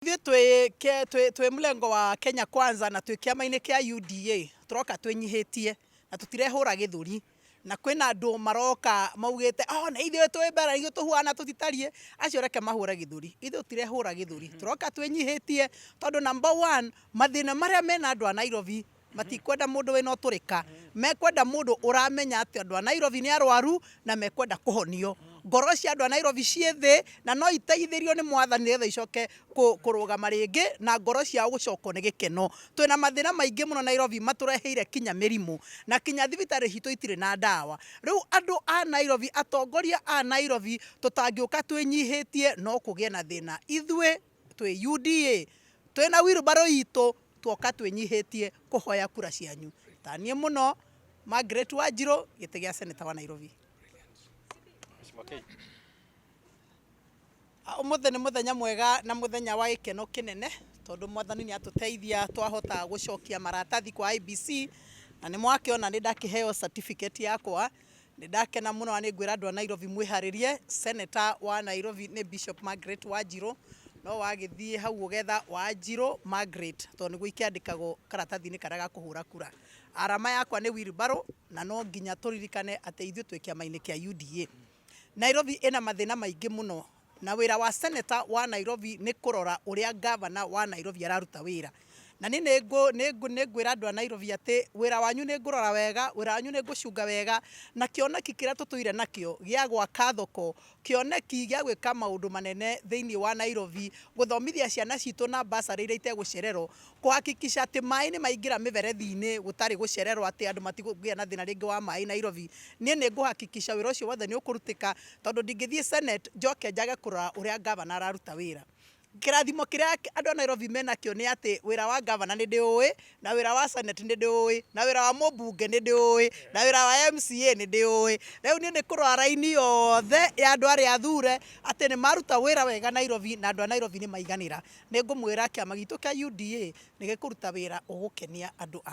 Twi mlengo wa Kenya Kwanza na twi kiama-ini kia UDA turoka twinyihitie na tutirehura githuri na kwina andu maroka maugite na ithuĩ twi mbere ithuĩ tuhuana tutitarie acio reke mahure githuri ithuĩ tutirehura githuri turoka twinyihitie tondu number one mathina maria mena andu a Nairobi matikwenda mundu wina uturika mekwenda mundu uramenya ati andu a Nairobi ni arwaru na mekwenda kuhonio ngoro cia andu a Nairobi cie thi na no iteithirio ni mwathani nigetha icoke kurugama ringi na ngoro ciao gucokwo ni gikeno. Twina mathina maingi muno Nairobi matureheire kinya mirimu na kinya thibitari hitu itire na ndawa. Riu andu a Nairobi atongoria a Nairobi tutangiuka twinyihitie no kugie na thina. Ithuĩ twi UDA twina wheelbarrow itu tuoka twinyihitie kuhoya kura cianyu. Tanie muno Margaret Wanjiru giti gia seneta wa Nairobi. Umuthi ni muthenya mwega na muthenya wa gikeno kinene tondu mwathani ni atuteithia twahota gucokia maratathi kwa IEBC na ni mwakiona ni ndakiheo certificate yakwa. Ni ndakena muno ni ngwira andu a Nairobi mwiharirie. Senator wa Nairobi ni Bishop Margaret Wanjiru no wagithie hau ugetha Wanjiru Margaret tondu niguo ikiandikagwo karatathi-ini karia ga kuhura kura. Arama yakwa ni wheelbarrow na no nginya turirikane ati ithuĩ twi kiama-ini kia UDA. Nairobi ina mathina maingi muno na wira wa senator wa Nairobi ni kurora uria governor wa Nairobi araruta wira. Na ni ngwira andu a Nairobi ati wira wanyu ni ngurora wega, wira wanyu ni ngucunga wega na kioneki kiria tutuire nakio gia gwaka thoko, kioneki gia gwika maundu manene thiini wa Nairobi, guthomithia ciana citu na bursary iria itegucererwo, kuhakikisha ati mai ni maingira miberethi-ini gutari gucererwo ati andu matigugia na thina ringi wa mai Nairobi. Nie ni nguhakikisha wira ucio wothe ni ukurutika tondu ndingithie Senate njoke njage kurora uria governor araruta wira. Kirathimo kiria andu a Nairobi menakio ni ati wira wa governor ni ndiui na wira wa Senate ni ndiui na wira wa mubunge ni ndiui na wira wa MCA ni ndiui. Riu nie ni kurora raini yothe ya andu aria athure ati ni maruta wira wega Nairobi na andu a Nairobi ni maiganira. Ni ngumwira kiama gitu kia UDA ni gikuruta wira ugukenia andu a